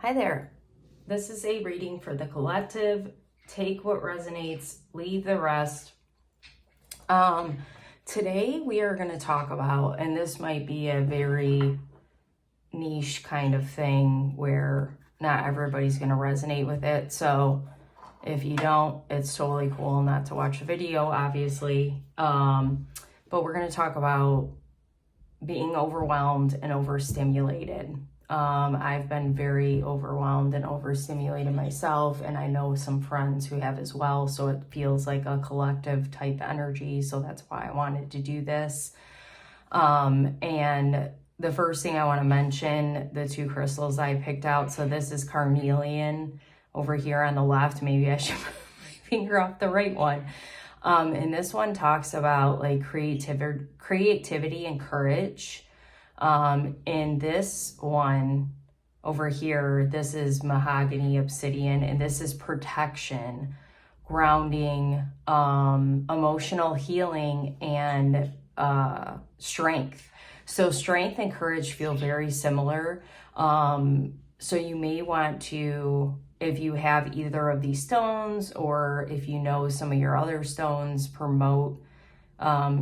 Hi there. This is a reading for the collective. Take what resonates, leave the rest. Today we are going to talk about, and this might be a very niche kind of thing where not everybody's going to resonate with it. So if you don't, it's totally cool not to watch the video, obviously. But we're going to talk about being overwhelmed and overstimulated. I've been very overwhelmed and overstimulated myself, and I know some friends who have as well, so it feels like a collective type energy, so that's why I wanted to do this. And the first thing I want to mention, the two crystals I picked out, so this is carnelian over here on the left. Maybe I should put my finger off the right one. And this one talks about like creativity and courage. In this one over here, this is mahogany obsidian, and this is protection, grounding, emotional healing, and strength. So strength and courage feel very similar. So you may want to, if you have either of these stones, or if you know some of your other stones, promote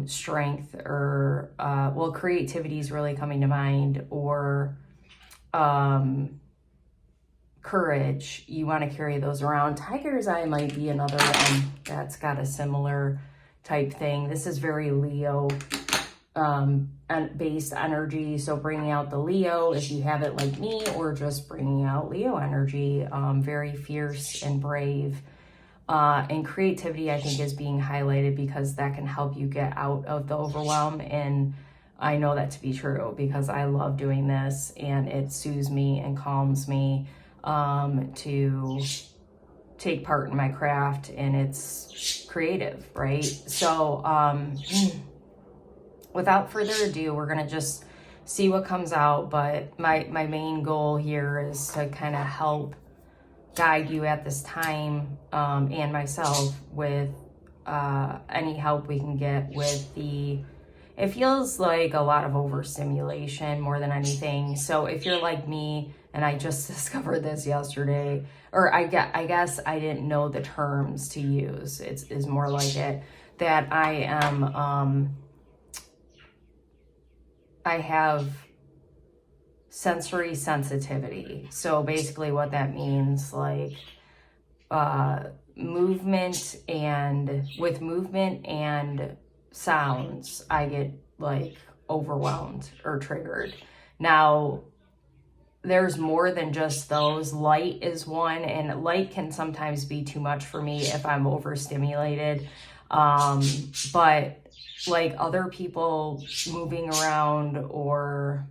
strength, or well, creativity is really coming to mind, or courage. You want to carry those around. Tiger's eye might be another one that's got a similar type thing. This is very Leo based energy, so bringing out the Leo if you have it like me, or just bringing out Leo energy, very fierce and brave. And creativity, I think, is being highlighted because that can help you get out of the overwhelm. And I know that to be true because I love doing this, and it soothes me and calms me to take part in my craft, and it's creative, right? So without further ado, we're going to just see what comes out. But my main goal here is to kind of help guide you at this time, and myself with any help we can get with it feels like a lot of overstimulation more than anything. So if you're like me, and I just discovered this yesterday, or I guess I didn't know the terms to use, it's more like it, that I am, I have sensory sensitivity. So basically what that means, like movement and sounds, I get like overwhelmed or triggered. Now there's more than just those. Light is one, and light can sometimes be too much for me if I'm overstimulated. But like other people moving around or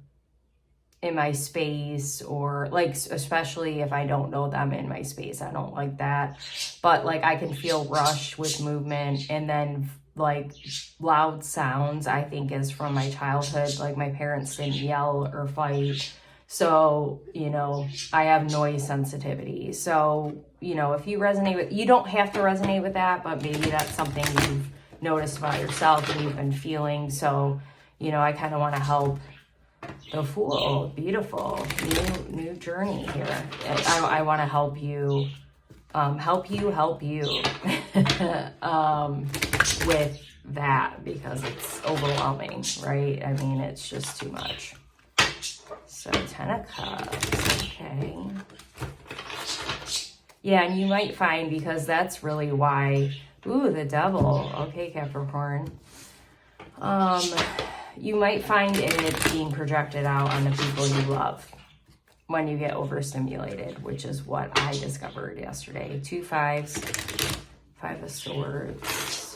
in my space, or like especially if I don't know them in my space, I don't like that. But like I can feel rushed with movement, and then like loud sounds, I think, is from my childhood. Like my parents didn't yell or fight, so you know, I have noise sensitivity. So you know, if you resonate with, you don't have to resonate with that, but maybe that's something you've noticed about yourself and you've been feeling. So you know, I kind of want to help the Fool. Beautiful new journey here. I want to help you with that, because it's overwhelming, right? I mean, it's just too much. So 10 of Cups. Okay, yeah, and you might find, because that's really why, ooh, the Devil. Okay, Capricorn. You might find it being projected out on the people you love when you get overstimulated, which is what I discovered yesterday. 2 5s, 5 of Swords.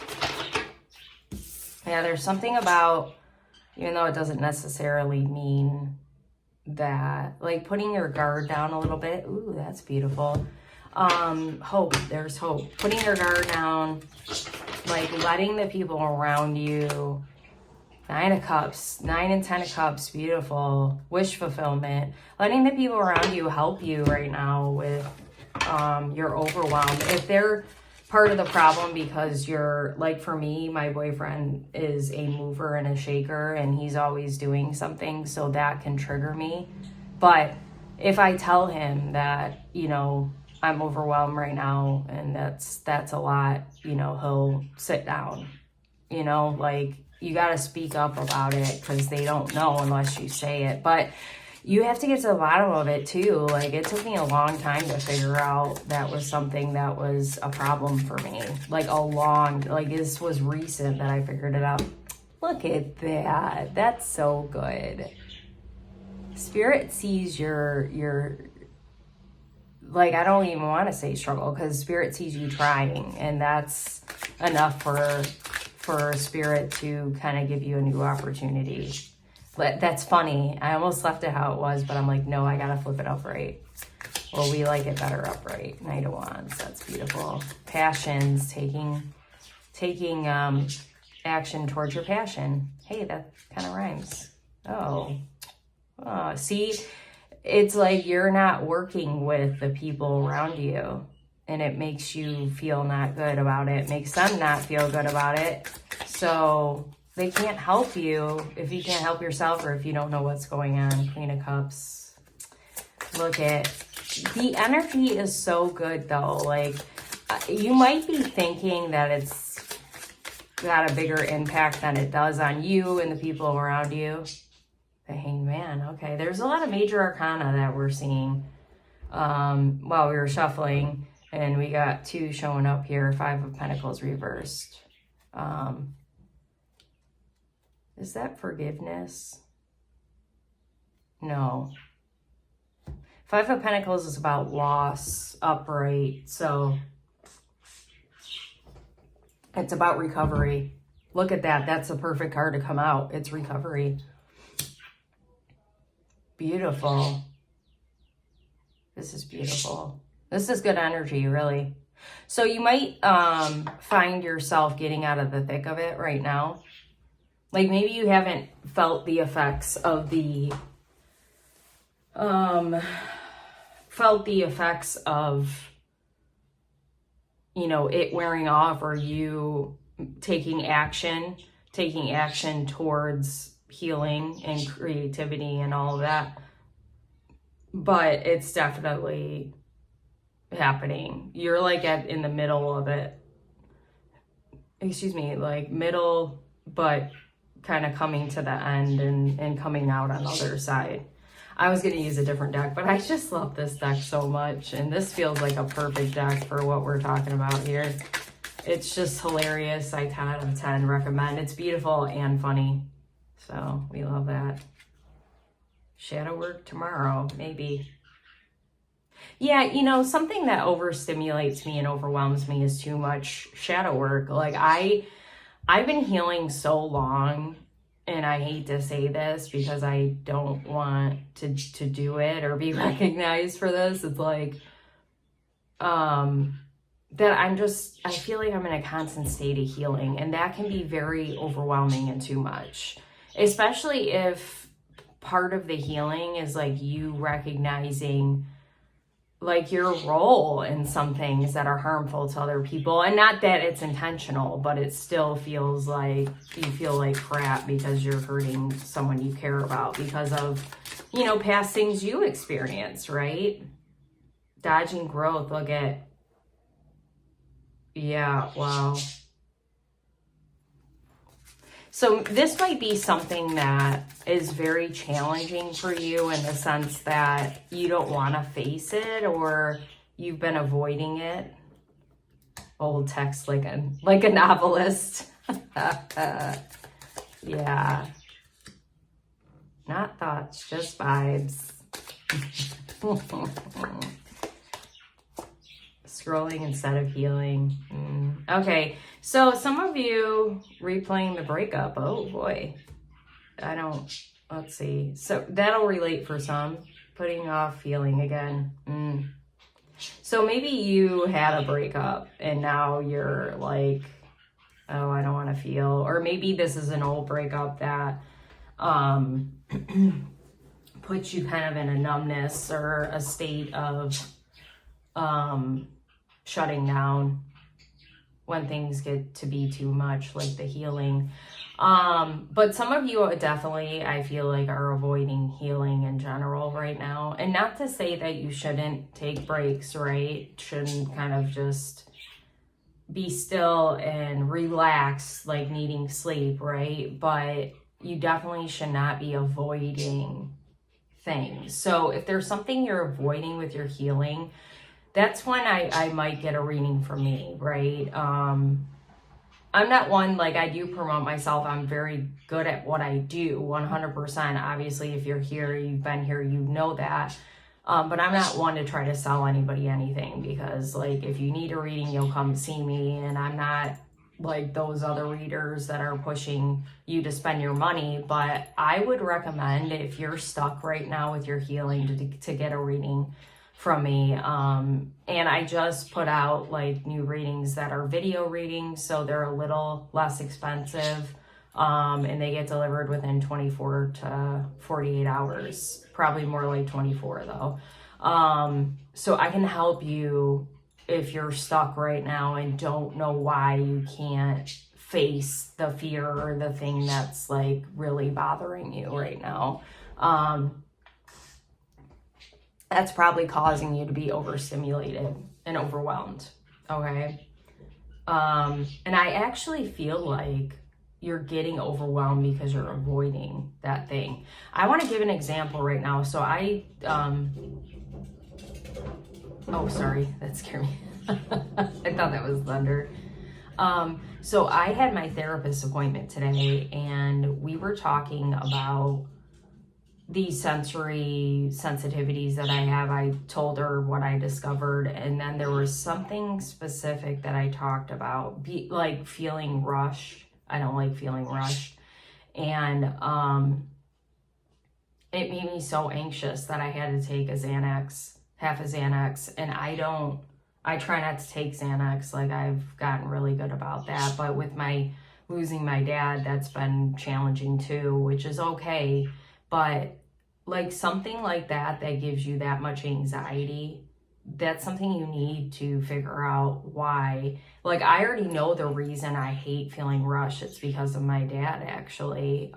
Yeah, there's something about, even though it doesn't necessarily mean that, like putting your guard down a little bit. Ooh, that's beautiful. Hope, there's hope. Putting your guard down, like letting the people around you. 9 of Cups, 9 and 10 of Cups, beautiful. Wish fulfillment. Letting the people around you help you right now with your overwhelm. If they're part of the problem, because you're, like for me, my boyfriend is a mover and a shaker, and he's always doing something, so that can trigger me. But if I tell him that, you know, I'm overwhelmed right now and that's a lot, you know, he'll sit down, you know, like you got to speak up about it because they don't know unless you say it. But you have to get to the bottom of it too. Like it took me a long time to figure out that was something that was a problem for me. Like this was recent that I figured it out. Look at that. That's so good. Spirit sees your like, I don't even want to say struggle because Spirit sees you trying, and that's enough for Spirit to kind of give you a new opportunity. But that's funny. I almost left it how it was, but I'm like, no, I gotta flip it upright. Well, we like it better upright. Knight of Wands. That's beautiful. Passions, taking action towards your passion. Hey, that kind of rhymes. Oh, see, it's like you're not working with the people around you, and it makes you feel not good about it. Makes them not feel good about it. So they can't help you if you can't help yourself or if you don't know what's going on. Queen of Cups. Look at the energy is so good though. Like you might be thinking that it's got a bigger impact than it does on you and the people around you. The Hanged Man. Okay, there's a lot of major arcana that we're seeing while we were shuffling, and we got 2 showing up here. 5 of Pentacles reversed. Is that forgiveness? No. 5 of Pentacles is about loss, upright. So it's about recovery. Look at that. That's a perfect card to come out. It's recovery. Beautiful. This is beautiful. This is good energy, really. So you might find yourself getting out of the thick of it right now. Like maybe you haven't felt the effects of the you know, it wearing off, or you taking action towards healing and creativity and all of that. But it's definitely happening. You're like in the middle of it. Excuse me, like middle, but kind of coming to the end and coming out on the other side. I was going to use a different deck, but I just love this deck so much. And this feels like a perfect deck for what we're talking about here. It's just hilarious. I 10 out of 10 recommend. It's beautiful and funny. So we love that. Shadow work tomorrow, maybe. Yeah, you know, something that overstimulates me and overwhelms me is too much shadow work. Like I've been healing so long, and I hate to say this because I don't want to do it or be recognized for this. It's like, that I feel like I'm in a constant state of healing, and that can be very overwhelming and too much, especially if part of the healing is like you recognizing like your role in some things that are harmful to other people. And not that it's intentional, but it still feels like you feel like crap because you're hurting someone you care about because of, you know, past things you experienced, right? Dodging growth. Look at, yeah, wow. So this might be something that is very challenging for you in the sense that you don't want to face it, or you've been avoiding it. Old text like a novelist. Yeah. Not thoughts, just vibes. Scrolling instead of healing. Okay, so some of you replaying the breakup. Oh boy. Let's see. So that'll relate for some. Putting off feeling again. So maybe you had a breakup and now you're like, oh, I don't want to feel. Or maybe this is an old breakup that puts you kind of in a numbness or a state of shutting down when things get to be too much, like the healing. But some of you definitely, I feel like, are avoiding healing in general right now. And not to say that you shouldn't take breaks, right? Shouldn't kind of just be still and relax, like needing sleep, right? But you definitely should not be avoiding things. So if there's something you're avoiding with your healing, that's when I might get a reading from me, right? I'm not one, like, I do promote myself. I'm very good at what I do, 100%. Obviously, if you're here, you've been here, you know that. But I'm not one to try to sell anybody anything, because, like, if you need a reading, you'll come see me. And I'm not like those other readers that are pushing you to spend your money. But I would recommend, if you're stuck right now with your healing, to get a reading from me. And I just put out like new readings that are video readings, so they're a little less expensive, and they get delivered within 24 to 48 hours, probably more like 24 though. So I can help you if you're stuck right now and don't know why you can't face the fear or the thing that's like really bothering you right now. That's probably causing you to be overstimulated and overwhelmed, okay? And I actually feel like you're getting overwhelmed because you're avoiding that thing. I want to give an example right now. So oh, sorry, that scared me. I thought that was thunder. So I had my therapist appointment today, and we were talking about these sensory sensitivities that I have. I told her what I discovered, and then there was something specific that I talked about, like feeling rushed. I don't like feeling rushed. And it made me so anxious that I had to take a Xanax, half a Xanax, and I try not to take Xanax. Like, I've gotten really good about that, but with losing my dad, that's been challenging too, which is okay. But like something like that gives you that much anxiety, that's something you need to figure out why. Like, I already know the reason I hate feeling rushed. It's because of my dad, actually.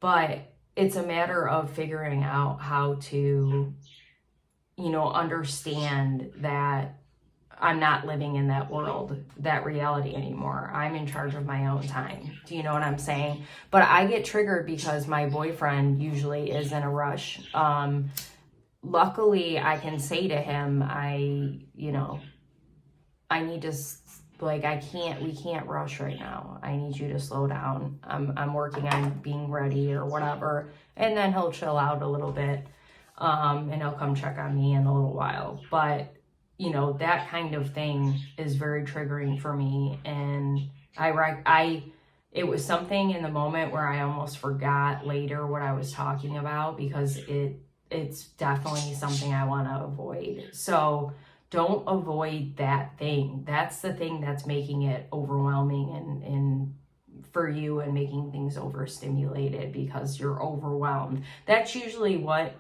But it's a matter of figuring out how to, understand that I'm not living in that world, that reality anymore. I'm in charge of my own time. Do you know what I'm saying? But I get triggered because my boyfriend usually is in a rush. Luckily, I can say to him, I need to, we can't rush right now. I need you to slow down. I'm working on being ready or whatever. And then he'll chill out a little bit. And he'll come check on me in a little while. But that kind of thing is very triggering for me. And it was something in the moment where I almost forgot later what I was talking about, because it's definitely something I want to avoid. So don't avoid that thing. That's the thing that's making it overwhelming and for you, and making things overstimulated because you're overwhelmed. That's usually what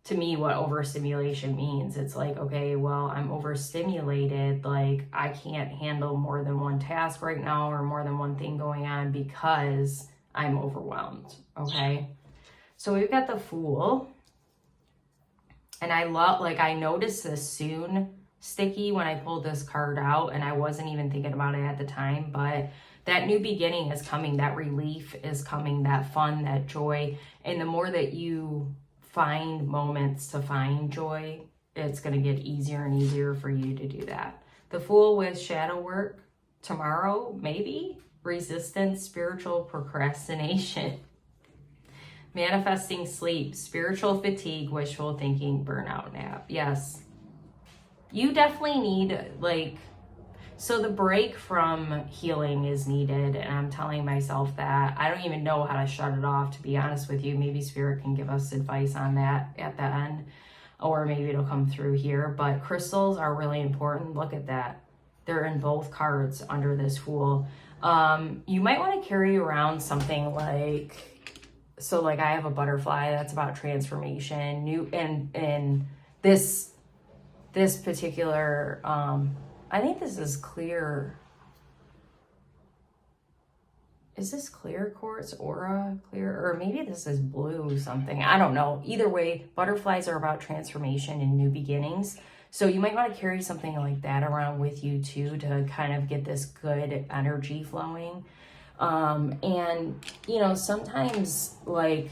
overstimulation means. It's like, okay, well, I'm overstimulated. Like, I can't handle more than one task right now or more than one thing going on because I'm overwhelmed, okay? So we've got the Fool. And I noticed this soon sticky when I pulled this card out, and I wasn't even thinking about it at the time, but that new beginning is coming. That relief is coming, that fun, that joy. And the more that you find moments to find joy, it's going to get easier and easier for you to do that. The Fool with shadow work tomorrow, maybe resistance, spiritual procrastination, manifesting sleep, spiritual fatigue, wishful thinking, burnout, nap. Yes, you definitely need, so the break from healing is needed, and I'm telling myself that. I don't even know how to shut it off, to be honest with you. Maybe Spirit can give us advice on that at the end, or maybe it'll come through here. But crystals are really important. Look at that. They're in both cards under this Fool. You might want to carry around something like, I have a butterfly that's about transformation. And this particular, I think this is clear. is this clear quartz, aura clear, or maybe this is blue something. I don't know. Either way, butterflies are about transformation and new beginnings. So you might want to carry something like that around with you too, to kind of get this good energy flowing. And, you know, sometimes like,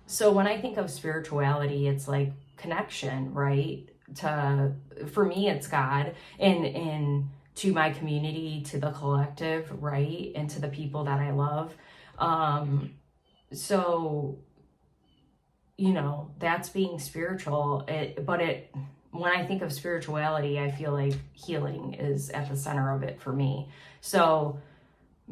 so when I think of spirituality, it's like connection, right? For me, it's God, and to my community, to the collective, right? And to the people that I love. So, you know, that's being spiritual. When I think of spirituality, I feel like healing is at the center of it for me. So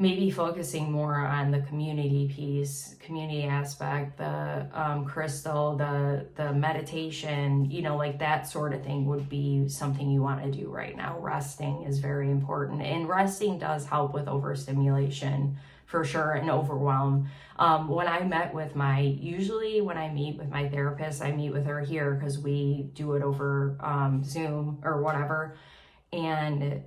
maybe focusing more on the community piece, community aspect, the crystal, the meditation, you know, like that sort of thing would be something you want to do right now. Resting is very important, and resting does help with overstimulation for sure, and overwhelm. When I met with usually when I meet with my therapist, I meet with her here because we do it over Zoom or whatever. And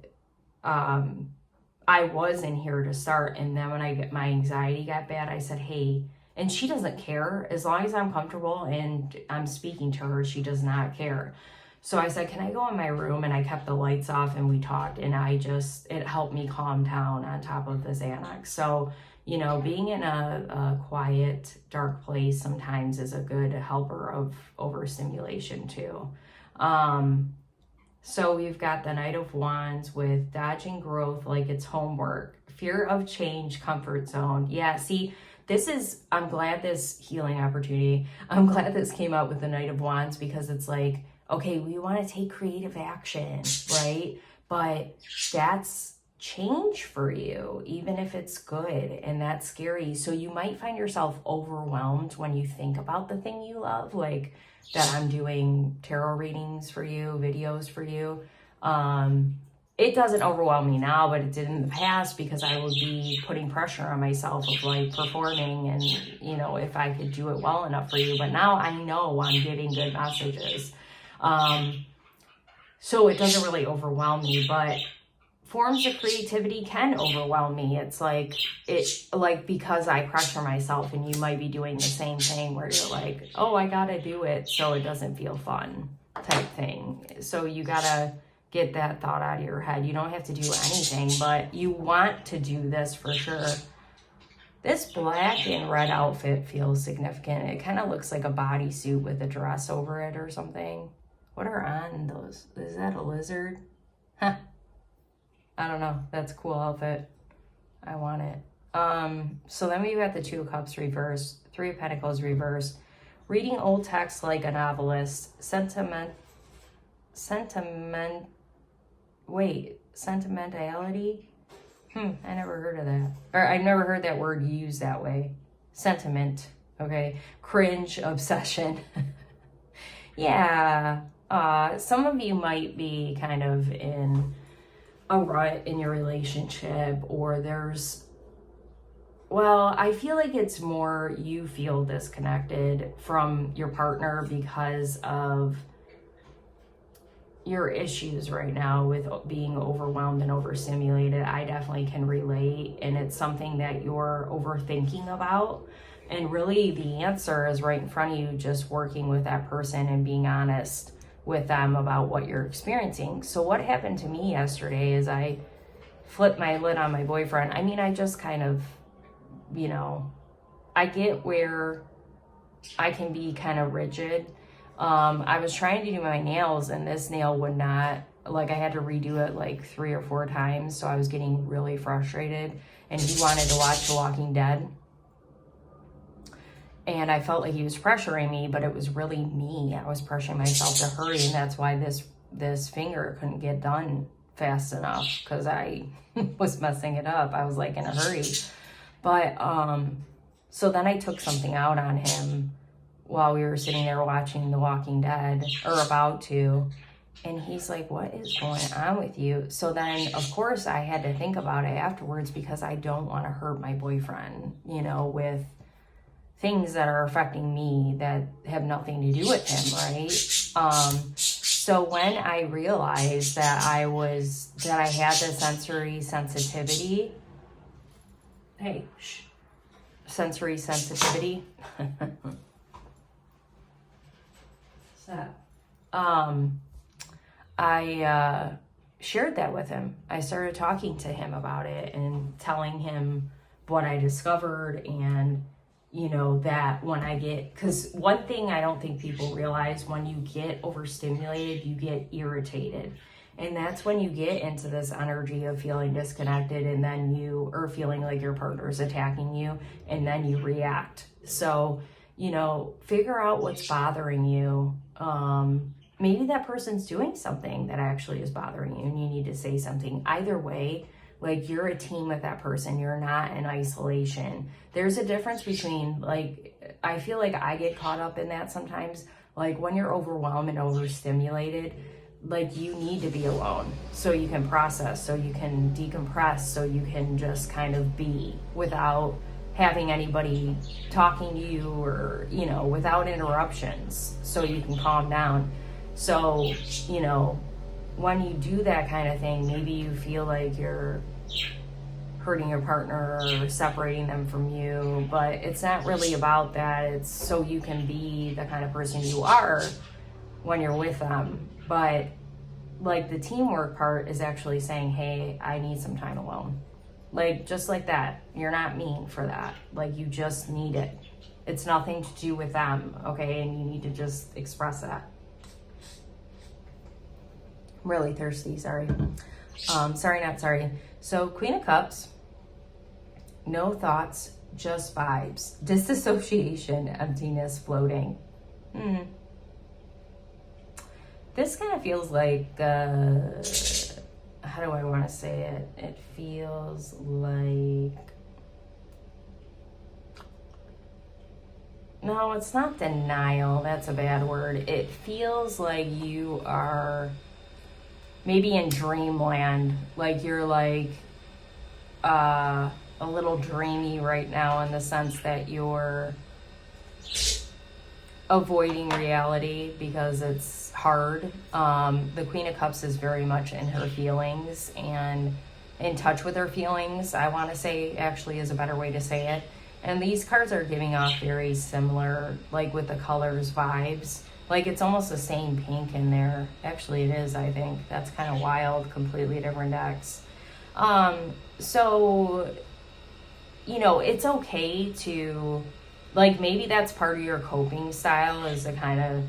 I was in here to start, and then when my anxiety got bad, I said, hey, and she doesn't care. As long as I'm comfortable and I'm speaking to her, she does not care. So I said, can I go in my room? And I kept the lights off and we talked, and it helped me calm down on top of the Xanax. So, you know, being in a quiet, dark place sometimes is a good helper of overstimulation too. So we've got the Knight of Wands with dodging growth like it's homework, fear of change, comfort zone. Yeah, see, I'm glad this healing opportunity, I'm glad this came out with the Knight of Wands, because it's like, okay, we want to take creative action, right? But that's change for you, even if it's good, and that's scary. So you might find yourself overwhelmed when you think about the thing you love, like that I'm doing tarot readings for you, videos for you. It doesn't overwhelm me now, but it did in the past, because I would be putting pressure on myself of like performing and, you know, if I could do it well enough for you. But now I know I'm getting good messages. So it doesn't really overwhelm me, but forms of creativity can overwhelm me. It's like, because I pressure myself, and you might be doing the same thing where you're like, oh, I gotta do it so it doesn't feel fun type thing. So you gotta get that thought out of your head. You don't have to do anything, but you want to do this for sure. This black and red outfit feels significant. It kind of looks like a bodysuit with a dress over it or something. What are on those? Is that a lizard? Huh. I don't know. That's a cool outfit. I want it. So then we've got the Two of Cups reverse, Three of Pentacles reverse, reading old text like a novelist, sentimentality? I never heard of that. Or I never heard that word used that way. Sentiment, okay? Cringe, obsession. Yeah. Some of you might be kind of in a rut in your relationship, or I feel like it's more you feel disconnected from your partner because of your issues right now with being overwhelmed and overstimulated. I definitely can relate, and it's something that you're overthinking about. And really the answer is right in front of you, just working with that person and being honest with them about what you're experiencing. So what happened to me yesterday is I flipped my lid on my boyfriend. I mean, I just kind of, you know, I get where I can be kind of rigid. I was trying to do my nails, and this nail would not, like, I had to redo it like 3 or 4 times. So I was getting really frustrated, and he wanted to watch The Walking Dead. And I felt like he was pressuring me, but it was really me. I was pressuring myself to hurry, and that's why this finger couldn't get done fast enough, because I was messing it up. I was like in a hurry. But so then I took something out on him while we were sitting there watching The Walking Dead, or about to, and he's like, what is going on with you? So then, of course, I had to think about it afterwards, because I don't want to hurt my boyfriend, you know, with things that are affecting me that have nothing to do with him, right? So when I realized that I had the sensory sensitivity, hey, shh, sensory sensitivity. So, I shared that with him. I started talking to him about it and telling him what I discovered, and you know, that when I get, because one thing I don't think people realize, when you get overstimulated, you get irritated. And that's when you get into this energy of feeling disconnected, and then or feeling like your partner is attacking you, and then you react. So, you know, figure out what's bothering you. Maybe that person's doing something that actually is bothering you and you need to say something. Either way, like, you're a team with that person. You're not in isolation. There's a difference between, like, I feel like I get caught up in that sometimes. Like, when you're overwhelmed and overstimulated, like, you need to be alone so you can process, so you can decompress, so you can just kind of be without having anybody talking to you, or, you know, without interruptions, so you can calm down. So, you know, when you do that kind of thing, maybe you feel like you're hurting your partner or separating them from you, but it's not really about that. It's so you can be the kind of person you are when you're with them. But like, the teamwork part is actually saying, hey, I need some time alone. Like, just like that. You're not mean for that. Like, you just need it. It's nothing to do with them, okay? And you need to just express that. I'm really thirsty, sorry. Sorry, not sorry. So, Queen of Cups, no thoughts, just vibes. Disassociation, emptiness, floating. This kind of feels like, how do I want to say it? It feels like, no, it's not denial. That's a bad word. It feels like you are maybe in dreamland. Like, you're like a little dreamy right now, in the sense that you're avoiding reality because it's hard. The Queen of Cups is very much in her feelings and in touch with her feelings, I want to say, actually, is a better way to say it. And these cards are giving off very similar, like with the colors, vibes. Like, it's almost the same pink in there. Actually, it is, I think. That's kind of wild. Completely different decks. So, you know, it's okay to, like, maybe that's part of your coping style, is to kind of,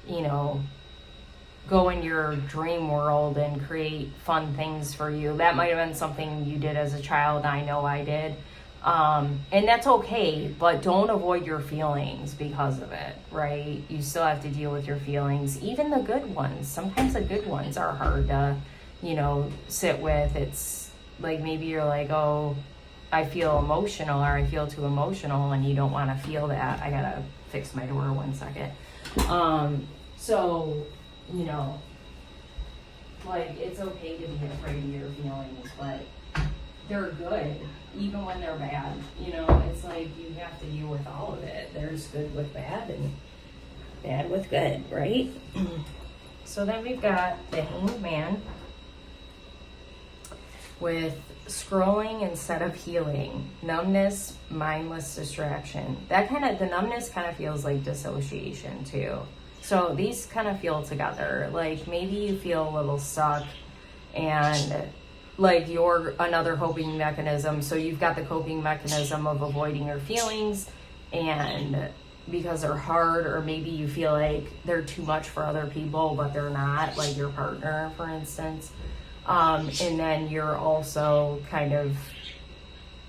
you know, go in your dream world and create fun things for you. That might have been something you did as a child. I know I did. And that's okay, but don't avoid your feelings because of it, right? You still have to deal with your feelings, even the good ones. Sometimes the good ones are hard to, you know, sit with. It's like, maybe you're like, oh, I feel emotional, or I feel too emotional, and you don't want to feel that. I gotta fix my door 1 second. So, you know, like, it's okay to be afraid of your feelings, but they're good, even when they're bad. You know, it's like, you have to deal with all of it. There's good with bad and bad with good, right? So then we've got the Hanged Man with scrolling instead of healing, numbness, mindless distraction. The numbness kind of feels like dissociation too. So these kind of feel together. Like, maybe you feel a little stuck, and like, you're another coping mechanism. So you've got the coping mechanism of avoiding your feelings, and because they're hard, or maybe you feel like they're too much for other people, but they're not, like your partner, for instance. And then you're also kind of,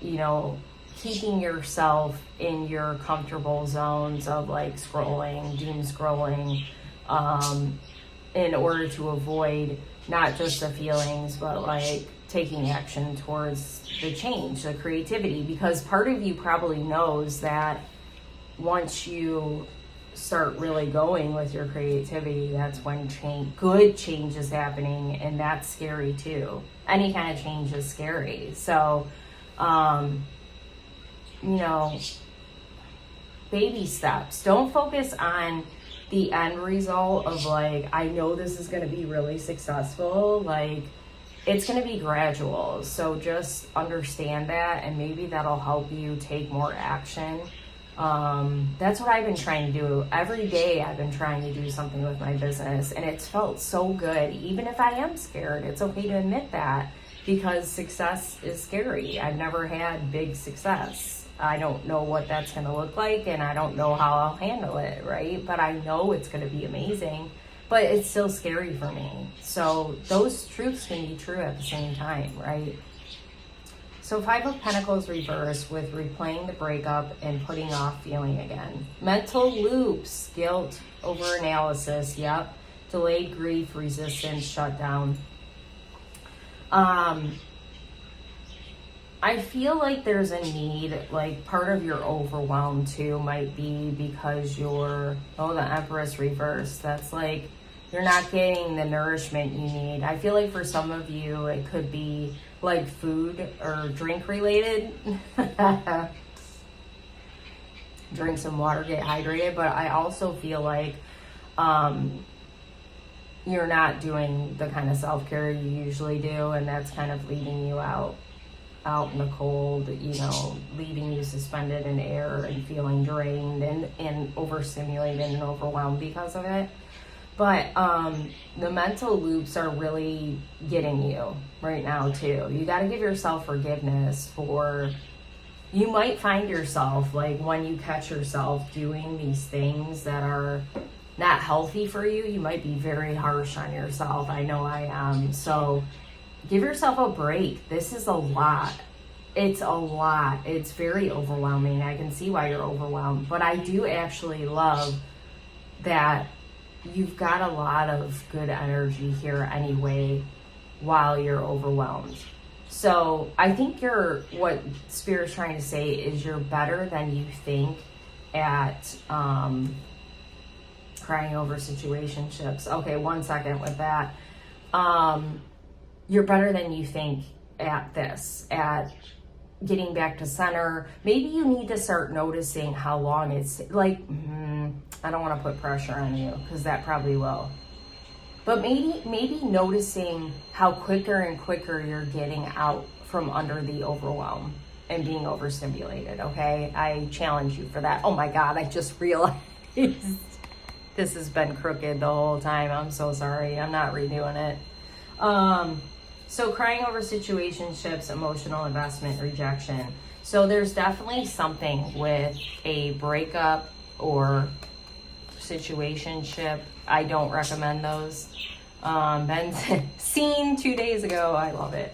you know, keeping yourself in your comfortable zones of like scrolling, doom scrolling, in order to avoid not just the feelings, but like taking action towards the change, the creativity. Because part of you probably knows that once you start really going with your creativity, that's when good change is happening, and that's scary too. Any kind of change is scary. So, you know, baby steps. Don't focus on the end result of like, I know this is going to be really successful. Like, it's going to be gradual. So just understand that, and maybe that'll help you take more action. That's what I've been trying to do. Every day I've been trying to do something with my business, and it's felt so good. Even if I am scared, it's okay to admit that, because success is scary. I've never had big success. I don't know what that's going to look like, and I don't know how I'll handle it, right? But I know it's going to be amazing, but it's still scary for me. So those truths can be true at the same time, right? So 5 of Pentacles reversed with replaying the breakup and putting off feeling again. Mental loops, guilt over analysis, yep. Delayed grief, resistance, shutdown. I feel like there's a need, like part of your overwhelm too might be because the Empress reversed. That's like, you're not getting the nourishment you need. I feel like for some of you, it could be like food or drink related. Drink some water, get hydrated. But I also feel like you're not doing the kind of self-care you usually do, and that's kind of leaving you out in the cold, leaving you suspended in air and feeling drained and overstimulated and overwhelmed because of it. But the mental loops are really getting you right now too. You got to give yourself forgiveness you might find yourself, like when you catch yourself doing these things that are not healthy for you, you might be very harsh on yourself. I know I am. So give yourself a break. This is a lot. It's a lot. It's very overwhelming. I can see why you're overwhelmed. But I do actually love that you've got a lot of good energy here anyway while you're overwhelmed. So I think what Spirit's trying to say is you're better than you think at crying over situationships. Okay, 1 second with that. You're better than you think at this, at getting back to center. Maybe you need to start noticing how long it's like, I don't want to put pressure on you because that probably will. But maybe noticing how quicker and quicker you're getting out from under the overwhelm and being overstimulated, okay? I challenge you for that. Oh my God, I just realized this has been crooked the whole time. I'm so sorry. I'm not redoing it. So crying over situationships, emotional investment, rejection. So there's definitely something with a breakup or situationship. I don't recommend those. Been seen 2 days ago. I love it.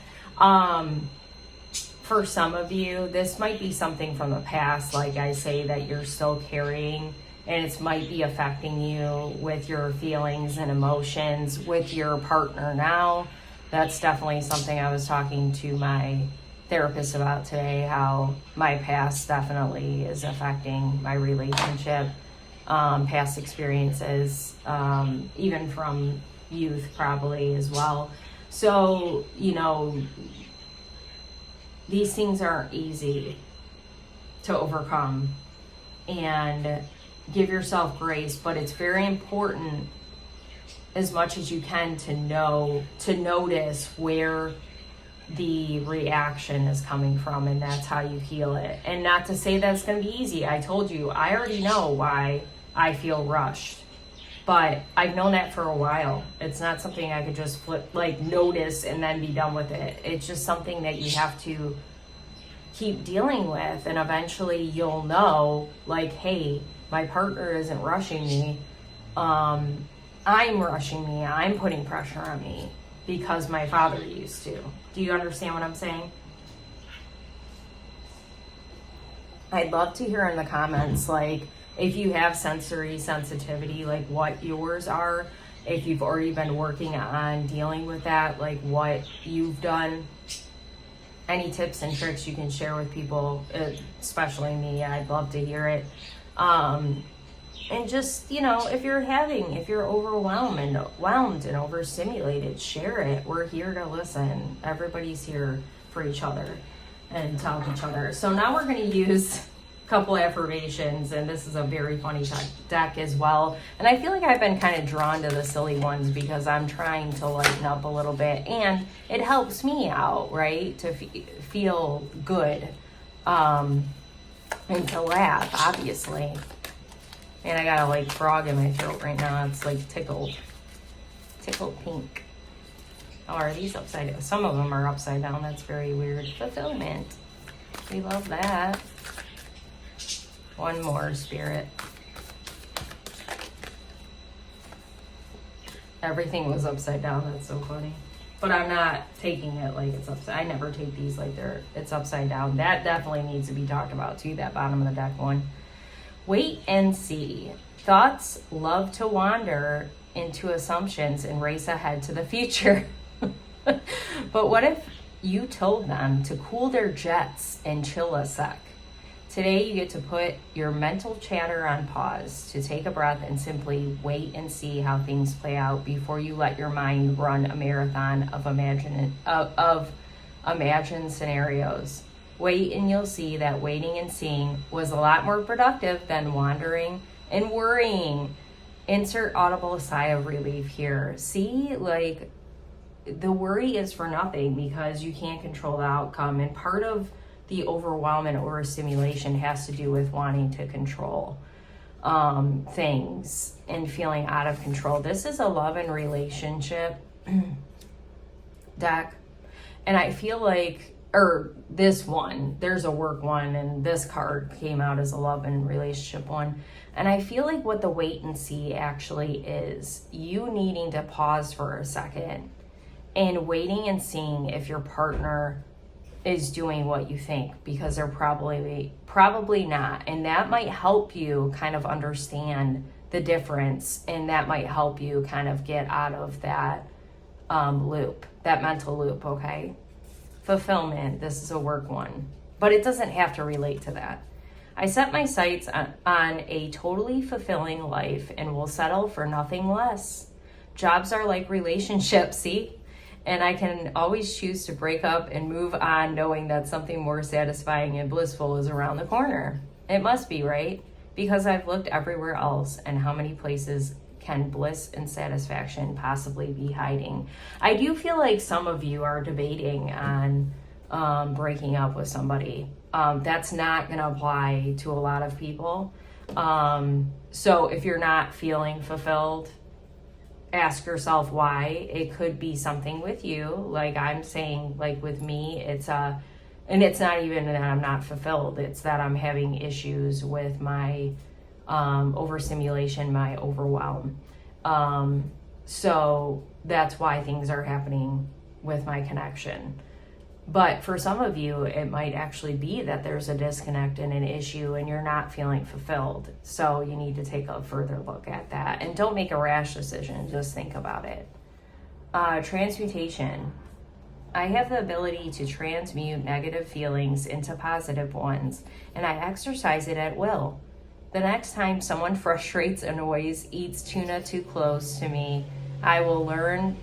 For some of you, this might be something from the past, like I say, that you're still carrying, and it might be affecting you with your feelings and emotions with your partner now. That's definitely something I was talking to my therapist about today, how my past definitely is affecting my relationship, past experiences, even from youth probably as well. So, these things aren't easy to overcome, and give yourself grace, but it's very important as much as you can to notice where the reaction is coming from, and that's how you heal it. And not to say that it's going to be easy. I told you, I already know why I feel rushed, but I've known that for a while. It's not something I could just notice and then be done with it. It's just something that you have to keep dealing with, and eventually you'll know, like, hey, my partner isn't rushing me. I'm rushing me. I'm putting pressure on me because my father used to. Do you understand what I'm saying? I'd love to hear in the comments, like, if you have sensory sensitivity, like what yours are, if you've already been working on dealing with that, like what you've done, any tips and tricks you can share with people, especially me. I'd love to hear it. And just, if you're overwhelmed and overstimulated, share it. We're here to listen. Everybody's here for each other and to help each other. So now we're going to use couple affirmations, and this is a very funny deck as well. And I feel like I've been kind of drawn to the silly ones because I'm trying to lighten up a little bit, and it helps me out, right, to feel good, and to laugh, obviously. And I got a like frog in my throat right now. It's like tickled pink. Oh, are these upside down? Some of them are upside down. That's very weird. Fulfillment. We love that. One more, Spirit. Everything was upside down. That's so funny. But I'm not taking it like it's upside. I never take these like it's upside down. That definitely needs to be talked about too, that bottom of the deck one. Wait and see. Thoughts love to wander into assumptions and race ahead to the future. But what if you told them to cool their jets and chill a sec? Today you get to put your mental chatter on pause, to take a breath and simply wait and see how things play out before you let your mind run a marathon of imagined scenarios. Wait and you'll see that waiting and seeing was a lot more productive than wandering and worrying. Insert audible sigh of relief here. See, like, the worry is for nothing because you can't control the outcome. And part of the overwhelm and overstimulation has to do with wanting to control things and feeling out of control. This is a love and relationship deck. And I feel like, or this one, there's a work one, and this card came out as a love and relationship one. And I feel like what the wait and see actually is you needing to pause for a second and waiting and seeing if your partner is doing what you think, because they're probably not. And that might help you kind of understand the difference, and that might help you kind of get out of that loop, that mental loop, okay? Fulfillment, this is a work one, but it doesn't have to relate to that. I set my sights on a totally fulfilling life and will settle for nothing less. Jobs are like relationships, see? And I can always choose to break up and move on knowing that something more satisfying and blissful is around the corner. It must be, right? Because I've looked everywhere else, and how many places can bliss and satisfaction possibly be hiding? I do feel like some of you are debating on breaking up with somebody. That's not going to apply to a lot of people. So if you're not feeling fulfilled, ask yourself why. It could be something with you. Like I'm saying, like with me, and it's not even that I'm not fulfilled. It's that I'm having issues with my overstimulation, my overwhelm. So that's why things are happening with my connection. But for some of you, it might actually be that there's a disconnect and an issue and you're not feeling fulfilled. So you need to take a further look at that. And don't make a rash decision, just think about it. Transmutation. I have the ability to transmute negative feelings into positive ones, and I exercise it at will. The next time someone frustrates, annoys, eats tuna too close to me, I will lean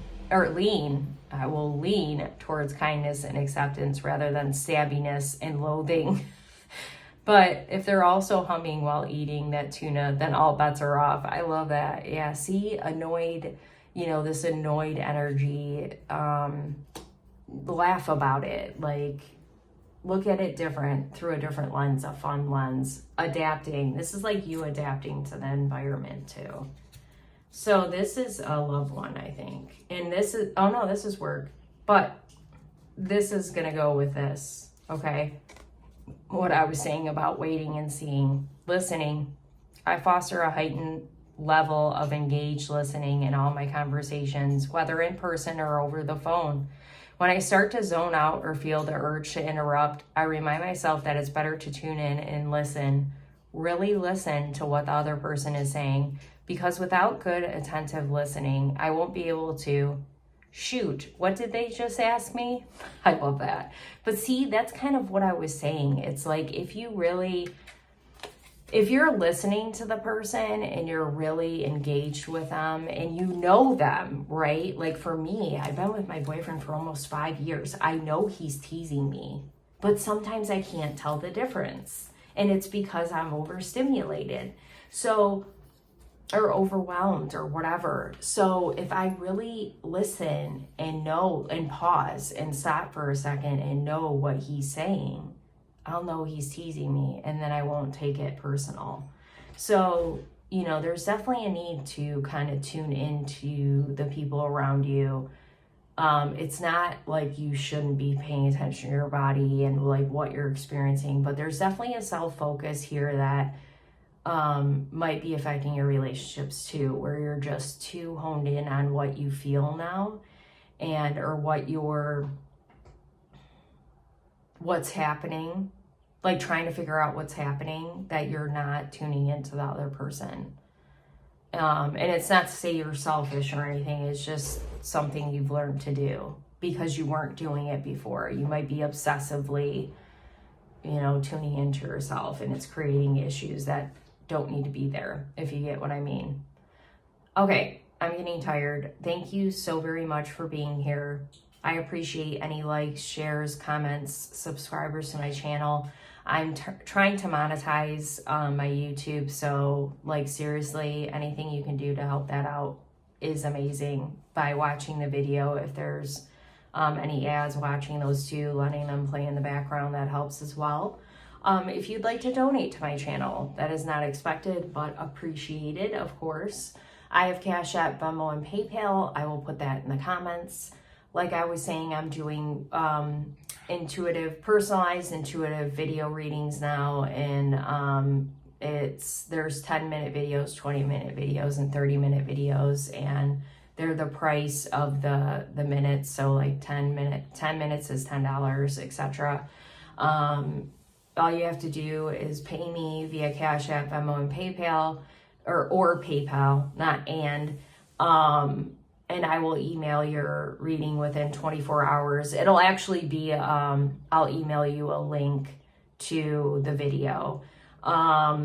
towards kindness and acceptance rather than stabbiness and loathing. But if they're also humming while eating that tuna, then all bets are off. I love that. Yeah, see, annoyed, this annoyed energy, laugh about it. Like, look at it through a different lens, a fun lens. Adapting. This is like you adapting to the environment too. So this is a love one, I think. And this is work. But this is going to go with this, okay? What I was saying about waiting and seeing. Listening. I foster a heightened level of engaged listening in all my conversations, whether in person or over the phone. When I start to zone out or feel the urge to interrupt, I remind myself that it's better to tune in and listen. Really listen to what the other person is saying. Because without good, attentive listening, I won't be able to, shoot, what did they just ask me? I love that. But see, that's kind of what I was saying. It's like if you're listening to the person and you're really engaged with them and you know them, right? Like for me, I've been with my boyfriend for almost 5 years. I know he's teasing me, but sometimes I can't tell the difference. And it's because I'm overstimulated. So, or overwhelmed or whatever. So if I really listen and know and pause and stop for a second and know what he's saying, I'll know he's teasing me, and then I won't take it personal. So, you know, there's definitely a need to kind of tune into the people around you. It's not like you shouldn't be paying attention to your body and like what you're experiencing, but there's definitely a self-focus here that might be affecting your relationships too, where you're just too honed in on what you feel now and or what's happening, like trying to figure out what's happening, that you're not tuning into the other person. And it's not to say you're selfish or anything. It's just something you've learned to do because you weren't doing it before. You might be obsessively, you know, tuning into yourself, and it's creating issues that don't need to be there, if you get what I mean. Okay, I'm getting tired. Thank you so very much for being here. I appreciate any likes, shares, comments, subscribers to my channel. I'm trying to monetize my YouTube, so like seriously, anything you can do to help that out is amazing. By watching the video, if there's any ads, watching those too, letting them play in the background, that helps as well. If you'd like to donate to my channel, that is not expected but appreciated, of course. I have CashApp, Venmo, and PayPal. I will put that in the comments. Like I was saying, I'm doing personalized intuitive video readings now, and there's 10-minute videos, 20-minute videos, and 30-minute videos, and they're the price of the minutes. So like 10 minutes is $10, etc. All you have to do is pay me via Cash App, Venmo, and PayPal, or PayPal, not and I will email your reading within 24 hours. It'll actually be, I'll email you a link to the video. Yeah,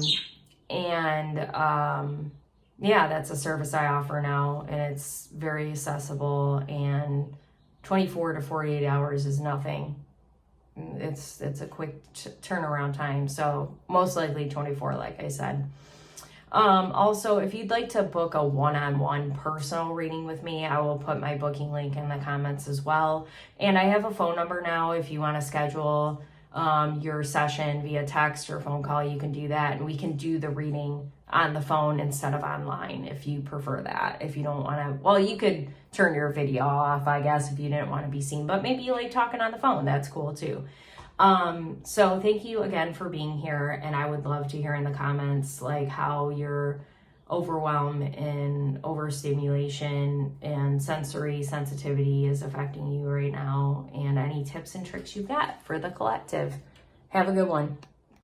that's a service I offer now, and it's very accessible, and 24 to 48 hours is nothing. It's a quick turnaround time, so most likely 24, like I said. Also, if you'd like to book a one-on-one personal reading with me, I will put my booking link in the comments as well. And I have a phone number now. If you want to schedule your session via text or phone call, you can do that, and we can do the reading on the phone instead of online if you prefer that. If you don't want to, well, you could turn your video off, I guess, if you didn't want to be seen, but maybe you like talking on the phone. That's cool too. So thank you again for being here, and I would love to hear in the comments like how your overwhelm and overstimulation and sensory sensitivity is affecting you right now, and any tips and tricks you've got for the collective. Have a good one.